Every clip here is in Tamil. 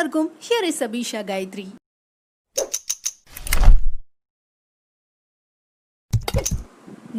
எல்லாருக்கும் here is Abisha Gayathri.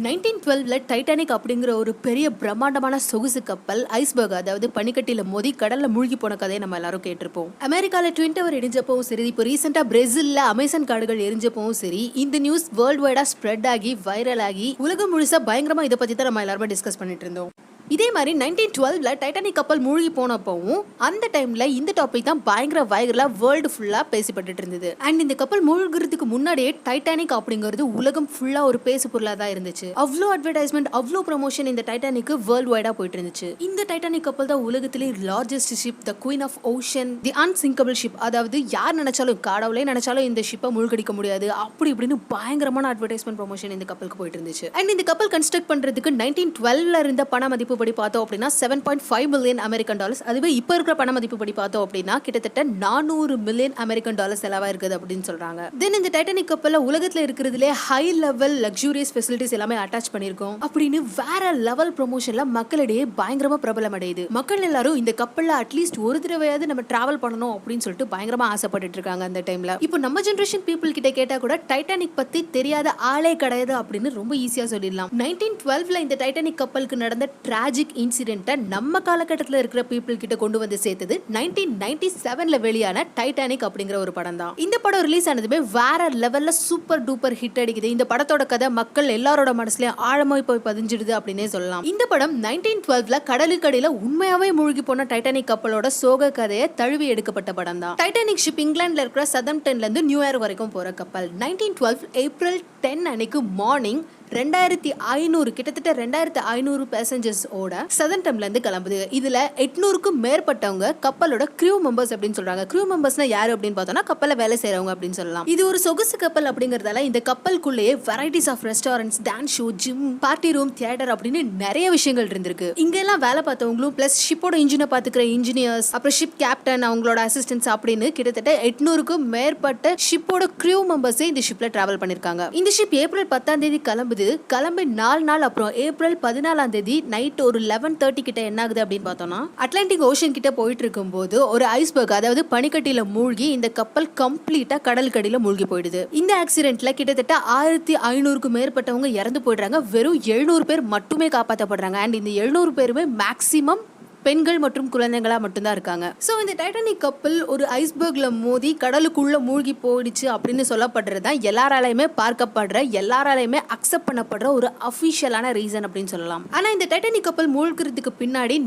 Nineteen 12ல டைட்டானிக் அப்படிங்கிற ஒரு பெரிய பிரம்மாண்டமான சொகுசு கப்பல் ஐஸ்பர்க், அதாவது பனிக்கட்டியில மோதி கடல்ல மூழ்கி போன கதையை நம்ம எல்லாரும் கேட்டிருப்போம். அமெரிக்கால ட்வின் டவர் எரிஞ்சப்பவும் சரி, இப்போ ரீசெண்டா பிரேசில்ல அமேசான் காடுகள் எரிஞ்சப்பவும் சரி, இந்த நியூஸ் வேர்ல்டு வைடா ஸ்ப்ரெட் ஆகி வைரல் ஆகி உலகம் முழுசா பயங்கரமா இதை பத்தி தான் நம்ம எல்லாருமே டிஸ்கஸ் பண்ணிட்டு இருந்தோம். இதே மாதிரி 1912ல டைட்டானிக் கப்பல் மூழ்கி போனப்பவும் அந்த டைம்ல இந்த டாபிக் தான் பயங்கர வைரலா வேர்ல்டு ஃபுல்லா பேசப்பட்டு இருந்தது. அண்ட் இந்த கப்பல் மூழ்கிறதுக்கு முன்னாடியே டைட்டானிக் அப்படிங்கிறது உலகம் ஃபுல்லா ஒரு பேசு பொருளா தான் இருந்துச்சு. அவ்வளோ அட்வர்டைஸ்மெண்ட், அவ்வளோ ப்ரமோஷன் இந்த டைட்டானிக்கு வேர்ல்டு வைடா போயிட்டு இருந்துச்சு. இந்த டைட்டானிக் கப்பல் தான் உலகத்திலே largest ship, the queen of ocean, the unsinkable ship. அதாவது யார் நினைச்சாலும், கடவுளே நினைச்சாலும் இந்த ஷிப்பை மூழ்கடிக்க முடியாது அப்படி இப்படின்னு பயங்கரமான அட்வர்டைஸ்மெண்ட் ப்ரமோஷன் இந்த கப்பலுக்கு போயிட்டு இருந்துச்சு. அண்ட் இந்த கப்பல் கன்ஸ்ட்ரக்ட் பண்றதுக்கு 1912ல இருந்த பண மதிப்பு படி பார்த்தோம் அப்படின்னா $7.5 மில்லியன் அமெரிக்கன் டாலர்ஸ். அதுவே இப்ப இருக்கிற பண மதிப்பு படி பார்த்தோம் அப்படின்னா கிட்டத்தட்ட $400 மில்லியன் அமெரிக்கன் டாலர்ஸ் செலவா இருக்குது அப்படின்னு சொல்றாங்க. தென் இந்த டைட்டானிக் கப்பல்ல உலகத்துல இருக்கிறதுலே ஹை லெவல் லக்ஸூரியஸ் ஃபெசிலிட்டிஸ் எல்லாமே அட்டாச் பண்ணிருக்கோம் அப்படின்னு வேற லெவல் ப்ரமோஷன்ல மக்களிடையே பயங்கரமா பிரபலம் அடையுது. மக்கள் எல்லாரும் இந்த கப்பல்ல அட்லீஸ்ட் ஒரு தடவையாவது நம்ம டிராவல் பண்ணணும் அப்படின்னு சொல்லிட்டு பயங்கரமா ஆசைப்பட்டு இருக்காங்க அந்த டைம்ல. இப்போ நம்ம ஜெனரேஷன் பீப்புள் கிட்ட கேட்டா கூட டைட்டானிக் பத்தி தெரியாத ஆளே கிடையாது அப்படின்னு ரொம்ப ஈஸியா சொல்லிடலாம். 1912ல இந்த டைட்டானிக் கப்பலுக்கு நடந்த டிராஜிக் இன்சிடென்ட்டை நம்ம காலகட்டத்தில் இருக்கிற பீப்புள் கிட்ட கொண்டு வந்து சேர்த்தது 1997ல வெளியான டைட்டானிக் அப்படிங்கிற ஒரு படம் தான். இந்த படம் ரிலீஸ் ஆனதுமே வேற லெவல்ல சூப்பர் டூப்பர் ஹிட் அடிக்குது. இந்த படத்தோட கதை மக்கள் எல்லாரோட மனசுலயும் ஆழமாய் போய் பதிஞ்சிடுது அப்படின்னே சொல்லலாம். இந்த படம் 1912ல கடலுக்கடியில உண்மையாவே மூழ்கி போன டைட்டானிக் கப்பலோட சோக கதையை தழுவி எடுக்கப்பட்ட படம் தான். டைட்டானிக் ஷிப் இங்கிலாந்துல இருக்கிற சதம்ப்டன்ல இருந்து நியூயார்க் வரைக்கும் போற கப்பல். 1912 ஏப்ரல் 10 அன்னைக்கு மார்னிங் 2500 கிட்டத்தட்ட 2500 பேசஞ்சர்ஸ் ஓட சதன்டம்ல இருந்து கிளம்புது. இதுல 800க்கும் மேற்பட்டவங்க கப்பலோட க்ரூ மெம்பர்ஸ் அப்படின்னு சொல்றாங்க. க்ரூ மெம்பர்ஸ்னா யாரு அப்படின்னு பார்த்தோம்னா கப்பல்ல வேலை செய்யறவங்க அப்படின்னு சொல்லலாம். இது ஒரு சொகுசு கப்பல் அப்படிங்கறதால இந்த கப்பலுக்குள்ளேயே varieties of restaurants, dance show, gym, party room, theatre அப்படின்னு நிறைய விஷயங்கள் இருந்திருக்கு. இங்க எல்லாம் வேலை பார்த்தவங்களும் பிளஸ் ஷிப்போட இன்ஜினை பாத்துக்கிற இன்ஜினியர்ஸ், அப்புறம் ஷிப் கேப்டன், அவங்களோட அசிஸ்டன்ஸ் அப்படின்னு கிட்டத்தட்ட 800க்கும் மேற்பட்ட ஷிப்போட க்ரூ மெம்பர்ஸே இந்த ஷிப்ல டிராவல் பண்ணிருக்காங்க. இந்த ஷிப் ஏப்ரல் 10ஆம் தேதி கிளம்பி 4 நாள் அப்புறம் ஏப்ரல் 14ஆம் தேதி நைட் ஒரு 11:30 கிட்ட என்ன ஆகுது அப்படின்னு பார்த்தோம்னா அட்லாண்டிக் ஓஷன் கிட்ட போயிட்டு இருக்கும் போது ஒரு ஐஸ்பர்க், அதாவது பனிக்கட்டியில மூழ்கி இந்த கப்பல் கம்ப்ளீட்டா கடலுக்கடியில மூழ்கி போயிடுது. இந்த ஆக்சிடென்ட்ல கிட்டத்தட்ட 1500க்கும் மேற்பட்டவங்க இறந்து போயிடுறாங்க. வெறும் 700 பேர் மட்டுமே காப்பாற்றப்படுறாங்க. அண்ட் இந்த 700 பேருமே மேக்சிமம் பெண்கள் மற்றும் குழந்தைங்களா மட்டும்தான் இருக்காங்க. சோ இந்த டைட்டானிக் கப்பல் ஒரு ஐஸ்பர்க்ல மோதி கடலுக்குள்ள மூழ்கி போயிடுச்சு அப்படின்னு சொல்லப்படுறது எல்லாராலையுமே பார்க்கப்படுற, எல்லாராலையுமே அக்செப்ட் பண்ணப்படுற ஒரு அபிஷியலான ரீசன் அப்படின்னு சொல்லலாம். ஆனா இந்த டைட்டானிக் கப்பல் மூழ்கிறதுக்கு பின்னாடி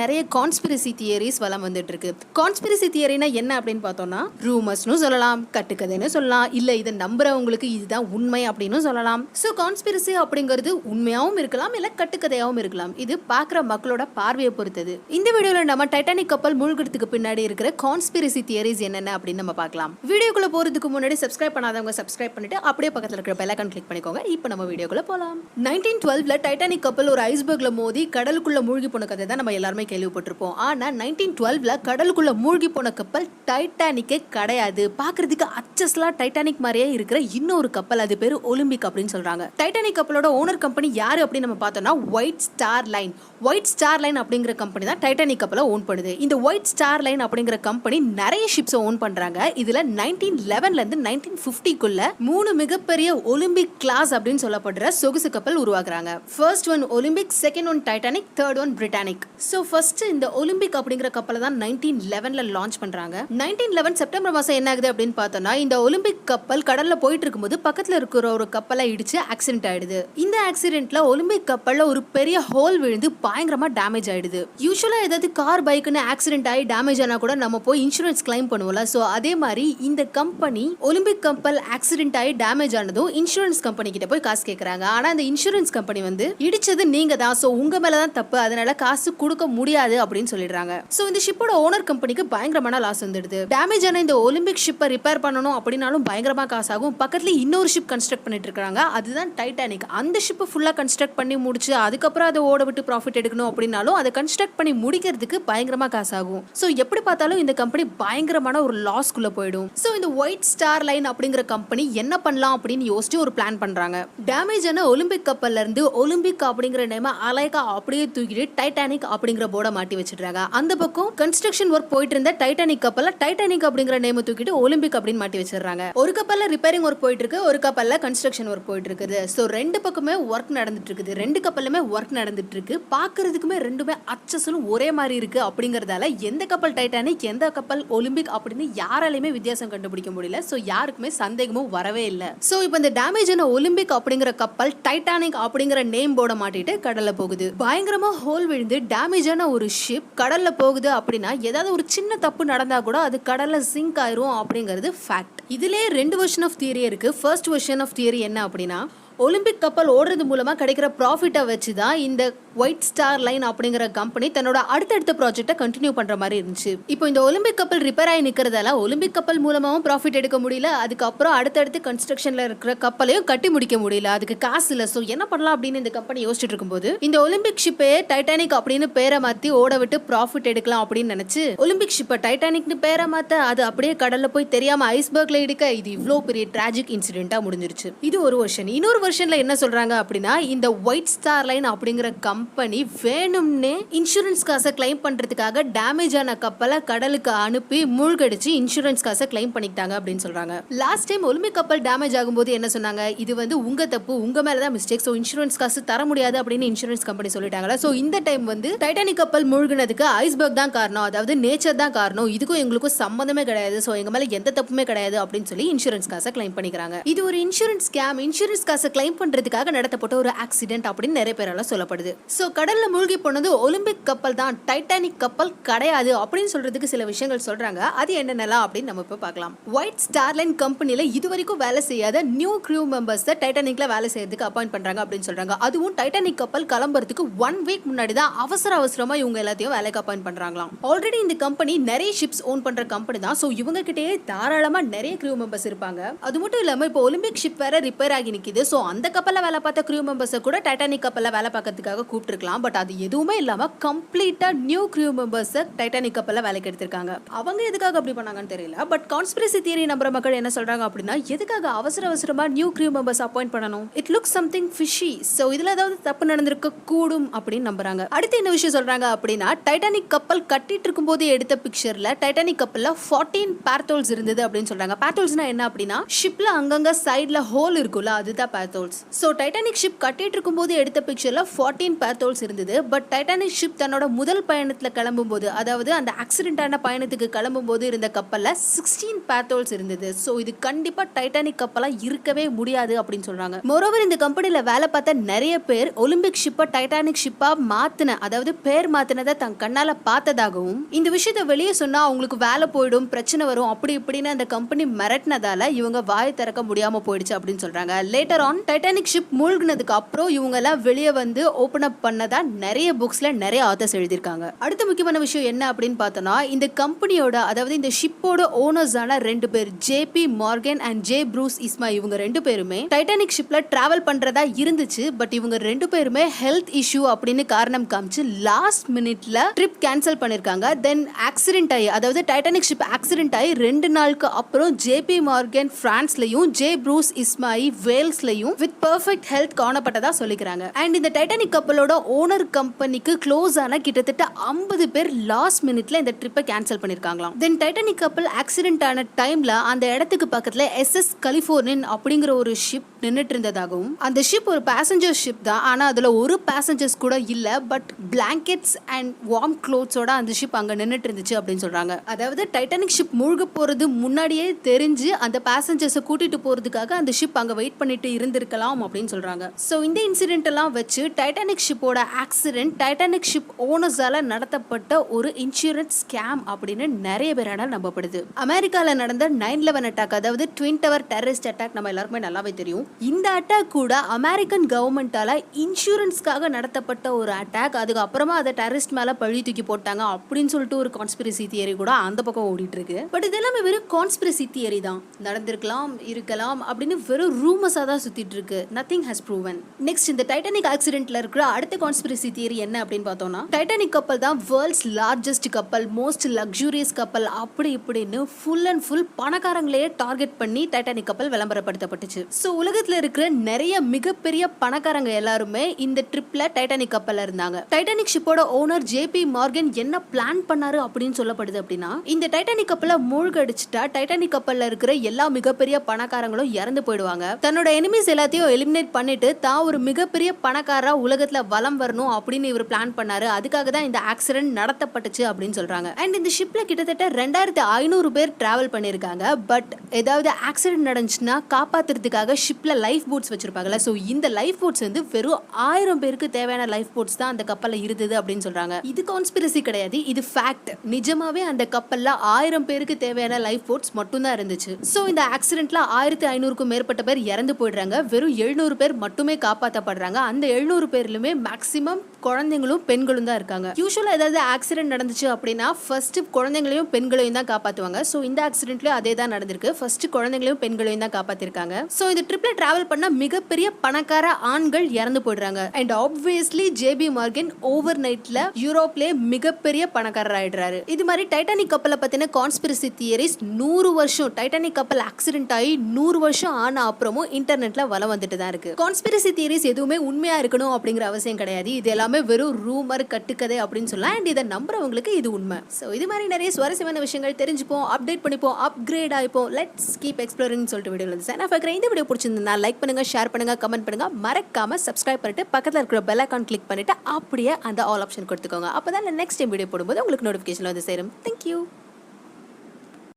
நிறைய கான்ஸ்பிரசி தியரிஸ் வலம் வந்துட்டு இருக்கு. கான்ஸ்பிரசி தியரினா என்ன அப்படின்னு பார்த்தோம்னா ரூமர்ஸ்னு சொல்லலாம், கட்டுக்கதைன்னு சொல்லலாம், இல்ல இதை நம்புறவங்களுக்கு இதுதான் உண்மை அப்படின்னு சொல்லலாம். சோ கான்ஸ்பிரசி அப்படிங்கிறது உண்மையாவும் இருக்கலாம், இல்ல கட்டுக்கதையாவும் இருக்கலாம். இது பாக்குற மக்களோட பார்வையை பொறுத்தது. இந்த வீடியோல நம்ம டைட்டானிக் கப்பல் மூழ்கிறதுக்கு பின்னாடி இருக்கிற கான்ஸ்பிரசி தியரிஸ் என்னென்ன அப்படின்னு நம்ம பார்க்கலாம். வீடியோக்குள்ள போறதுக்கு முன்னாடி சப்ஸ்கிரைப் பண்ணாதவங்க சப்ஸ்கிரைப் பண்ணிட்டு அப்படியே பக்கத்துல இருக்கிற பெல் ஐகான் கிளிக் பண்ணிக்கோங்க. இப்போ நம்ம வீடியோக்குள்ள போலாம். 1912ல டைட்டானிக் கப்பல் ஒரு ஐஸ்பர்க்ல மோதி கடலுக்குள்ள மூழ்கி போன கதை தான் நம்ம எல்லாருமே கேள்விப்பட்டிருப்போம். ஆனா 1912ல கடலுக்குள்ள மூழ்கி போன கப்பல் டைட்டானிக்கே கிடையாது. பாக்குறதுக்கு அச்சஸ்லா டைட்டானிக் மாதிரியே இருக்கிற இன்னொரு கப்பல், அது பேரு ஒலிம்பிக் அப்படின்னு சொல்றாங்க. டைட்டானிக் கப்பலோட ஓனர் கம்பெனி யாரு அப்படின்னு நம்ம பார்த்தோம்னா white star line. White star line அப்படிங்கிற கம்பெனி தான் டைட்டானிக் கப்பலை ஓன் பண்ணுது. இந்த ஒயிட் ஸ்டார் லைன் அப்படிங்கிற கம்பெனி நிறைய ஷிப்ஸ் ஓன் பண்றாங்க. இதுல 1911ல இருந்து 1950க்குள்ள 3 மிகப்பெரிய ஒலிம்பிக் கிளாஸ் அப்படின்னு சொல்லப்படுற சொகுசு கப்பல் உருவாக்குறாங்க. First one Olympic, second one Titanic, third one பிரிட்டானிக். So first இந்த ஒலிம்பிக் அப்படிங்கிற கப்பலை தான் 1911ல லான்ச் பண்றாங்க. 1911 செப்டம்பர் மாசம் என்ன ஆகுது அப்படின்னு பார்த்தோம்னா இந்த ஒலிம்பிக் கப்பல் கடல்ல போயிட்டு இருக்கும்போது பக்கத்துல இருக்கிற ஒரு கப்பலை இடிச்சு ஆக்சிடென்ட் ஆயிடுது. இந்த ஆக்சிடென்ட்ல ஒலிம்பிக் கப்பல்ல ஒரு பெரிய ஹோல் விழுந்து பயங்கரமா டேமேஜ் ஆயிடுது. யூசுவலா ஏதாவது கார் பைக்னு ஆக்சிடென்ட் ஆகி டேமேஜ் ஆனா கூட நம்ம போய் இன்சூரன்ஸ் கிளைம் பண்ணுவோம்ல. சோ அதே மாதிரி இந்த கம்பெனி ஒலிம்பிக் கப்பல் ஆக்சிடென்ட் ஆகி டேமேஜ் ஆனதும் இன்சூரன்ஸ் கம்பெனி கிட்ட போய் காசு கேக்குறாங்க. ஆனா அந்த இன்சூரன்ஸ் கம்பெனி வந்து இடிச்சது நீங்க தான், சோ உங்க மேலதான் தப்பு, அதனால காசு கொடுக்க முடியாது அப்படின்னு சொல்லிடுறாங்க. சோ இந்த ஷிப்போட ஓனர் கம்பெனிக்கு பயங்கரமான லாஸ் வந்துடுது. டேமேஜ் ஆன இந்த ஒலிம்பிக் ஷிப்பை ரிப்பேர் பண்ணணும் அப்படின்னாலும் பயங்கரமா காசு ஆகும். பக்கத்துல இன்னொரு ஷிப் கன்ஸ்ட்ரக்ட் பண்ணிட்டு இருக்காங்க, அதுதான் டைட்டானிக். அந்த ஷிப்பை ஃபுல்லா கன்ஸ்ட்ரக்ட் பண்ணி முடிச்சு அதுக்கப்புறம் அதை ஓட விட்டு ப்ராஃபிட் எடுக்கணும் அப்படின்னாலும் அதை கன்ஸ்ட்ரக்ட் கலெக்ட் பண்ணி முடிக்கிறதுக்கு பயங்கரமா காசு ஆகும். சோ எப்படி பார்த்தாலும் இந்த கம்பெனி பயங்கரமான ஒரு லாஸ்க்குள்ள போயிடும். சோ இந்த ஒயிட் ஸ்டார் லைன் அப்படிங்கிற கம்பெனி என்ன பண்ணலாம் அப்படின்னு யோசிச்சு ஒரு பிளான் பண்றாங்க. டேமேஜ் ஆன ஒலிம்பிக் கப்பல்ல இருந்து ஒலிம்பிக் அப்படிங்கிற நேம அலைகா அப்படியே தூக்கிட்டு டைட்டானிக் அப்படிங்கிற போர்டை மாட்டி வச்சிடுறாங்க. அந்த பக்கம் கன்ஸ்ட்ரக்ஷன் ஒர்க் போயிட்டு இருந்த டைட்டானிக் கப்பல்ல டைட்டானிக் அப்படிங்கிற நேம தூக்கிட்டு ஒலிம்பிக் அப்படின்னு மாட்டி வச்சிடுறாங்க. ஒரு கப்பல்ல ரிப்பேரிங் ஒர்க் போயிட்டு இருக்கு, ஒரு கப்பல்ல கன்ஸ்ட்ரக்ஷன் ஒர்க் போயிட்டு இருக்குது. சோ ரெண்டு பக்கமே ஒர்க் நடந்துட்டு இருக்குது, ரெண்டு கப்பலுமே ஒர்க் நடந்துட்டு இருக்கு. பாக்குறதுக்குமே ரெண்டுமே அச்சசலும் ஒரே மாதிரி இருக்கு. அப்படிங்கறதால எந்த கப்பல் டைட்டானிக் எந்த கப்பல் ஒலிம்பிக் அப்படின்னு யாராலையுமே வித்தியாசம் கண்டுபிடிக்க முடியல. சோ யாருக்குமே சந்தேகமும் வரவே இல்லை. சோ இப்போ இந்த டேமேஜ் ஆன ஒலிம்பிக் அப்படிங்கிற கப்பல் டைட்டானிக் அப்படிங்கிற நேம் போர்டை மாட்டிட்டு கடல்ல போகுது. பயங்கரமா ஹோல் விழுந்து டேமேஜ் ஆன ஒரு ஷிப் கடல்ல போகுது அப்படின்னா ஏதாவது ஒரு சின்ன தப்பு நடந்தா கூட அது கடல்ல சிங்க் ஆயிரும் அப்படிங்கிறது ஃபேக்ட். இதுலயே ரெண்டு வெர்ஷன் ஆஃப் தியரி இருக்கு. ஃபர்ஸ்ட் வெர்ஷன் ஆஃப் தியரி என்ன அப்படின்னா, ஒலிம்பிக் கப்பல் ஓடுறது மூலமா கிடைக்கிற ப்ராஃபிட்டை வச்சு தான் இந்த ஒயிட் ஸ்டார் லைன் அப்படிங்கிற கம்பெனி தன்னோட அடுத்தடுத்த ப்ராஜெக்டை கண்டினியூ பண்ற மாதிரி இருந்துச்சு. இப்போ இந்த ஒலிம்பிக் கப்பல் ரிப்பேர் ஆகி நிக்கிறதால ஒலிம்பிக் கப்பல் மூலமாவும் ப்ராஃபிட் எடுக்க முடியல, அதுக்கப்புறம் அடுத்தடுத்து கன்ஸ்ட்ரக்ஷன்ல இருக்கிற கப்பலையும் கட்டி முடிக்க முடியல, அதுக்கு காசு இல்லை. ஸோ என்ன பண்ணலாம் அப்படின்னு இந்த கம்பெனி யோசிச்சுட்டு இருக்கும்போது இந்த ஒலிம்பிக் ஷிப்பே டைட்டானிக் அப்படின்னு பேரை மாத்தி ஓட விட்டு ப்ராஃபிட் எடுக்கலாம் அப்படின்னு நினைச்சு ஒலிம்பிக் ஷிப்பை டைட்டானிக்னு பேரை மாத்த அது அப்படியே கடல்ல போய் தெரியாம ஐஸ்பர்க்ல இடிக்க இது இவ்வளோ பெரிய டிராஜிக் இன்சிடென்ட்டா முடிஞ்சிருச்சு. இது ஒரு வருஷன். இன்னொரு வருஷன்ல என்ன சொல்றாங்க அப்படின்னா, இந்த ஒயிட் ஸ்டார் லைன் அப்படிங்கிற கம்பெனி வேணும்னே இன்சூரன்ஸ் காசை கிளைம் பண்றதுக்காக டேமேஜ் ஆன கப்பலை கடலுக்கு அனுப்பி மூழ்கடிச்சு இன்சூரன்ஸ் காசை கிளைம் பண்ணிட்டாங்க அப்படின்னு சொல்றாங்க. லாஸ்ட் டைம் ஒலிம்பிக் கப்பல் டேமேஜ் ஆகும்போது என்ன சொன்னாங்க, இது வந்து உங்க தப்பு, உங்க மேலதான் மிஸ்டேக், ஸோ இன்சூரன்ஸ் காசு தர முடியாது அப்படின்னு இன்சூரன்ஸ் கம்பெனி சொல்லிட்டாங்களா. ஸோ இந்த டைம் வந்து டைட்டானிக் கப்பல் மூழ்கினதுக்கு ஐஸ்பர்க் தான் காரணம், அதாவது நேச்சர் தான் காரணம், இதுக்கும் எங்களுக்கும் சம்பந்தமே கிடையாது, ஸோ எங்க மேல எந்த தப்புமே கிடையாது அப்படின்னு சொல்லி இன்சூரன்ஸ் காசை கிளைம் பண்ணிக்கிறாங்க. இது ஒரு இன்சூரன்ஸ் ஸ்கேம், இன்சூரன்ஸ் காசை கிளைம் பண்றதுக்காக நடத்தப்பட்ட ஒரு ஆக்சிடென்ட் அப்படின்னு நிறைய பேரால சொல்லப்படுது. சோ கடல்ல மூழ்கி போனது ஒலிம்பிக் கப்பல் தான், டைட்டானிக் கப்பல் கிடையாது அப்படின்னு சொல்றதுக்கு சில விஷயங்கள் சொல்றாங்க. அது என்னென்னலாம் அப்படின்னு நம்ம இப்ப பார்க்கலாம். ஒயிட் ஸ்டார் லைன் கம்பெனில இதுவரைக்கும் வேலை செய்யாத நியூ க்ரூ மெம்பர்ஸ் டைட்டானிக்ல வேலை செய்யறதுக்கு அப்பாயிண்ட் பண்றாங்க அப்படின்னு சொல்றாங்க. அதுவும் டைட்டானிக் கப்பல் கிளம்புறதுக்கு 1 வீக் முன்னாடி தான் அவசரமா இவங்க எல்லாத்தையும் வேலைக்கு அப்பாயிண்ட் பண்றாங்களாம். ஆல்ரெடி இந்த கம்பெனி நிறைய ஷிப்ஸ் ஓன் பண்ற கம்பெனி தான். சோ இவங்க கிட்டயே தாராளமா நிறைய க்ரூ மெம்பர்ஸ் இருப்பாங்க. அது மட்டும் இல்லாம இப்போ ஒலிம்பிக் ஷிப் வேற ரிப்பேர் ஆகி நிக்குது. சோ அந்த கப்பல்ல வேலை பார்த்த க்ரூ மெம்பர்ஸை கூட டைட்டானிக் கப்பல்ல வேலை பார்க்கறதுக்காக கூப்பிட்டுருக்கலாம். பட் அது எதுவுமே இல்லாம கம்ப்ளீட்டா நியூ க்ரூ மெம்பர்ஸை டைட்டானிக் கப்பல்ல வேலைக்கு எடுத்திருக்காங்க. அவங்க எதுக்காக அப்படி பண்ணாங்கன்னு தெரியல. பட் கான்ஸ்பிரசி தியரி நம்புற மக்கள் என்ன சொல்றாங்க அப்படின்னா, எதுக்காக அவசரமா நியூ க்ரூ மெம்பர்ஸ் அப்பாயிண்ட் பண்ணணும், it looks something fishy, so இதுல ஏதாவது தப்பு நடந்திருக்க கூடும் அப்படின்னு நம்புறாங்க. அடுத்து என்ன விஷயம் சொல்றாங்க அப்படின்னா, டைட்டானிக் கப்பல் கட்டிட்டு இருக்கும் போது எடுத்த பிக்சர்ல டைட்டானிக் கப்பல்ல 14 பேர்தோல்ஸ் இருந்தது அப்படின்னு சொல்றாங்க. பேர்தோல்ஸ்னா என்ன அப்படின்னா, ஷிப்ல அங்கங்க சைடுல ஹோல் இருக்குல்ல, அதுதான் பேர்தோல்ஸ். சோ டைட்டானிக் ஷிப் கட்டிட்டு இருக்கும் போது எடுத்த பிக்சர்ல 14 பேர்தோல்ஸ் இருந்தது. பட் டைட்டானிக் ஷிப் தன்னோட முதல் பயணத்துல கிளம்பும் போது, அதாவது அந்த ஆக்சிடென்ட் ஆன பயணத்துக்கு கிளம்பும் போது இருந்த கப்பல்ல 16 பேர்தோல்ஸ் இருந்தது. சோ இது கண்டிப்பா டைட்டானிக் கப்பலா இருக்கவே முடியாது அப்படின்னு சொல்றாங்க. மோரோவர் இந்த கம்பெனில வேலை பார்த்த நிறைய பேர் ஒலிம்பிக் ஷிப்பை டைட்டானிக் ஷிப்பா மாத்தின, அதாவது பேர் மாத்தினதை தன் கண்ணால பார்த்ததாகவும், இந்த விஷயத்தை வெளியே சொன்னா அவங்களுக்கு வேலை போயிடும், பிரச்சனை வரும், அப்படி இப்படின்னு அந்த கம்பெனி மிரட்டினதால இவங்க வாய் திறக்க முடியாம போயிடுச்சு அப்படின்னு சொல்றாங்க. லேட்டர் ஆன் டைட்டானிக் ஷிப் மூழ்கினதுக்கு அப்புறம் இவங்க எல்லாம் வெளியே வந்து ஓபன் அப் பண்ணதா நிறைய புக்ஸ்ல நிறைய ஆத்தர்ஸ் எழுதியிருக்காங்க. அடுத்த முக்கியமான விஷயம் என்ன அப்படின்னு பார்த்தோம்னா, இந்த கம்பெனியோட, அதாவது இந்த ஷிப்போட ஓனர்ஸான 2 பேர், JP Morgan and J Bruce Ismay, இவங்க 2 பேருமே டைட்டானிக் ஷிப்ல டிராவல் பண்றதா இருந்துச்சு. பட் இவங்க 2 பேருமே ஹெல்த் இஷ்யூ அப்படின்னு காரணம் காமிச்சு லாஸ்ட் மினிட்ல ட்ரிப் கேன்சல் பண்ணிருக்காங்க. தென் ஆக்சிடென்ட் ஆகி, அதாவது டைட்டானிக் ஷிப் ஆக்சிடென்ட் ஆகி 2 நாளுக்கு அப்புறம் ஜேபி மார்கன் பிரான்ஸ்லயும் ஜே ப்ரூஸ் இஸ்மாயி வேல்ஸ்லயும் வித் பெர்ஃபெக்ட் ஹெல்த் காணப்பட்டதா சொல்லிக்கிறாங்க. அண்ட் இந்த டைட்டானிக் கப்பலோட ஓனர் கம்பெனிக்கு க்ளோஸ் ஆன கிட்டத்தட்ட 50 பேர் லாஸ்ட் மினிட்ல இந்த ட்ரிப்பை கேன்சல் பண்ணிருக்காங்களாம். தென் டைட்டானிக் கப்பல் ஆக்சிடென்ட் ஆன டைம்ல அந்த இடத்துக்கு பக்கத்துல SS கலிபோர்னியன் அப்படிங்கிற ஒரு ஷிப் நின்னுட்டு இருந்ததாகவும், அந்த ஷிப் ஒரு பேசஞ்சர் ஷிப் தான், ஆனா அதுல ஒரு பேசஞ்சர்ஸ் கூட இல்ல, பட் பிளாங்கெட்ஸ் அண்ட் வார்ம் க்ளோத்ஸோட அந்த ஷிப் அங்க நின்னுட்டு இருந்துச்சு அப்படின்னு சொல்றாங்க. அதாவது டைட்டானிக் ஷிப் மூழ்க போறது முன்னாடியே தெரிஞ்சு அந்த பேசஞ்சர்ஸை கூட்டிட்டு போறதுக்காக அந்த ஷிப் அங்க வெயிட் பண்ணிட்டு இருந்திருக்கலாம் அப்படின்னு சொல்றாங்க. சோ இந்த இன்சிடென்ட் எல்லாம் வச்சு டைட்டானிக் ஷிப்போட ஆக்சிடென்ட் டைட்டானிக் ஷிப் ஓனர்ஸால நடத்தப்பட்ட ஒரு இன்சூரன்ஸ் ஸ்கேம் அப்படின்னு நிறைய பேரால நம்பப்படுது. அமெரிக்கால நடந்த 9/11 அட்டாக், அதாவது ட்வின் டவர் டெரரிஸ்ட் அட்டாக் நம்ம எல்லாருமே நல்லாவே தெரியும். இந்த அட்டாக் கூட அமெரிக்கன் கவர்மெண்டால இன்சூரன்ஸ்க்காக நடத்தப்பட்ட ஒரு அட்டாக். அதுக்கு அப்புறமா அதை டெரரிஸ்ட் மேல பழி தூக்கி போட்டாங்க அப்படின்னு சொல்லிட்டு ஒரு கான்ஸ்பிரசி தியரி கூட அந்த பக்கம் ஓடிட்டு இருக்கு. பட் இது எல்லாமே வெறும் கான்ஸ்பிரசி தியரி தான், நடந்திருக்கலாம் இருக்கலாம் அப்படின்னு வெறும் ரூமர்ஸா தான் சுத்திட்டு இருக்கு. Nothing has proven. நெக்ஸ்ட், இந்த டைட்டானிக் ஆக்சிடென்ட்ல இருக்கிற அடுத்த அடுத்த கான்ஸ்பிரசி தியரி என்ன அப்படின்னு பார்த்தோம்னா, டைட்டானிக் கப்பல் தான் வேர்ல்ட்ஸ் லார்ஜஸ்ட் கப்பல், மோஸ்ட் லக்ஸூரியஸ் கப்பல், அப்படி இப்படின்னு ஃபுல் அண்ட் ஃபுல் பணக்காரங்களையே டார்கெட் பண்ணி டைட்டானிக் கப்பல் விளம்பரப்படுத்தப்பட்டுச்சு. ஸோ உலகத்துல இருக்கிற நிறைய மிகப்பெரிய பணக்காரங்க எல்லாருமே இந்த ட்ரிப்ல டைட்டானிக் கப்பல்ல இருந்தாங்க. டைட்டானிக் ஷிப்போட ஓனர் ஜேபி மார்கன் என்ன பிளான் பண்ணாரு அப்படின்னு சொல்லப்படுது அப்படின்னா, இந்த டைட்டானிக் கப்பலை மூழ்கடிச்சிட்டா டைட்டானிக் கப்பல்ல இருக்கிற எல்லா மிகப்பெரிய பணக்காரங்களும் இறந்து போயிடுவாங்க. தன்னோட எனிமீஸ் எல்லாத்தையும் எலிமினேட் பண்ணிட்டு தான் ஒரு மிகப்பெரிய பணக்காரா உலகத்துல வலம் வரணும் அப்படின்னு இவர் பிளான் பண்ணாரு. அதுக்காக தான் இந்த ஆக்சிடென்ட் நடத்தப்பட்டுச்சு அப்படின்னு சொல்றாங்க. அண்ட் இந்த ஷிப்ல கிட்டத்தட்ட 2500 பேர் டிராவல் பண்ணிருக்காங்க. பட் ஏதாவது ஆக்சிடென்ட் நடந்துச்சுன்னா காப்பாத்துறதுக்காக ஷிப்ல லைஃப் போட்ஸ் வச்சிருப்பாங்கல்ல, ஸோ இந்த லைஃப் போட்ஸ் வந்து வெறும் 1000 பேருக்கு தேவையான லைஃப் போட்ஸ் தான் அந்த கப்பல்ல இருந்தது அப்படின்னு சொல்றாங்க. இது கான்ஸ்பிரசி கிடையாது, இது ஃபேக்ட். நிஜமாவே அந்த கப்பல்ல 1000 பேருக்கு தேவையான லைஃப் போட்ஸ் மட்டும் தான் இருந்துச்சு. ஸோ இந்த ஆக்சிடென்ட்ல 1500க்கும் மேற்பட்ட பேர் இறந்து போயிடுறாங்க. வெறும் 700 பேர் மட்டுமே காப்பாற்றப்படுறாங்க. அந்த 700 பேர்லுமே மேக்ஸிமம் குழந்தைங்களும் பெண்களும் தான் இருக்காங்க. யூஸ்வலா ஏதாவது ஆக்சிடென்ட் நடந்துச்சு அப்படின்னா ஃபர்ஸ்ட் குழந்தைங்களையும் பெண்களையும் தான் காப்பாற்றுவாங்க. ஸோ இந்த ஆக்சிடென்ட்லயும் அதே தான் நடந்திருக்கு. ஃபர்ஸ்ட் குழந்தைங்களையும் பெண்களையும் தான் காப்பாத்திருக்காங்க. ஸோ இந்த ட்ரிப்ல டிராவல் பண்ண மிகப்பெரிய பணக்கார ஆண்கள் இறந்து போயிடுறாங்க. And obviously JP Morgan over நைட்ல யூரோப்ல மிகப்பெரிய பணக்காரர் ஆயிடுறாரு. இது மாதிரி டைட்டானிக் கப்பலை பத்தின கான்ஸ்பிரசி தியரிஸ் 100 வருஷம் டைட்டானிக் கப்பல் ஆக்சிடென்ட் ஆகி 100 வருஷம் ஆன அப்புறமும் இன்டர்நெட்ல வலம் வந்துட்டு தான் இருக்கு. கான்ஸ்பிரசி தியரிஸ் எதுவுமே உண்மையா இருக்கணும் அப்படிங்கிற அவசியம் கிடையாது. இது எல்லாமே வெறும் ரூமர், கட்டுக்கதை அப்படின்னு சொல்லலாம். அண்ட் இதை நம்புறவங்களுக்கு இது உண்மை. ஸோ இது மாதிரி நிறைய சுவாரஸ்யமான விஷயங்கள் தெரிஞ்சுப்போம், அப்டேட் பண்ணிப்போம், அப்கிரேட் ஆயிப்போம். லெட்ஸ் கீப் எக்ஸ்ப்ளோரிங் சொல்லிட்டு வீடியோல சைன் ஆஃப் ஆகிறேன். இந்த வீடியோ பிடிச்சிருந்தா லைக் பண்ணுங்க, ஷேர் பண்ணுங்க, கமெண்ட் பண்ணுங்க, மறக்காம சப்ஸ்கிரைப் பண்ணிட்டு பக்கத்தில் இருக்கிற பெல் ஐகான் கிளிக் பண்ணிட்டு அப்படியே அந்த ஆல் ஆப்ஷன் கொடுத்துக்கோங்க. அப்பதான் நெக்ஸ்ட் டைம் வீடியோ போடும்போது உங்களுக்கு நோட்டிஃபிகேஷன் வந்து சேரும். தேங்க்யூ.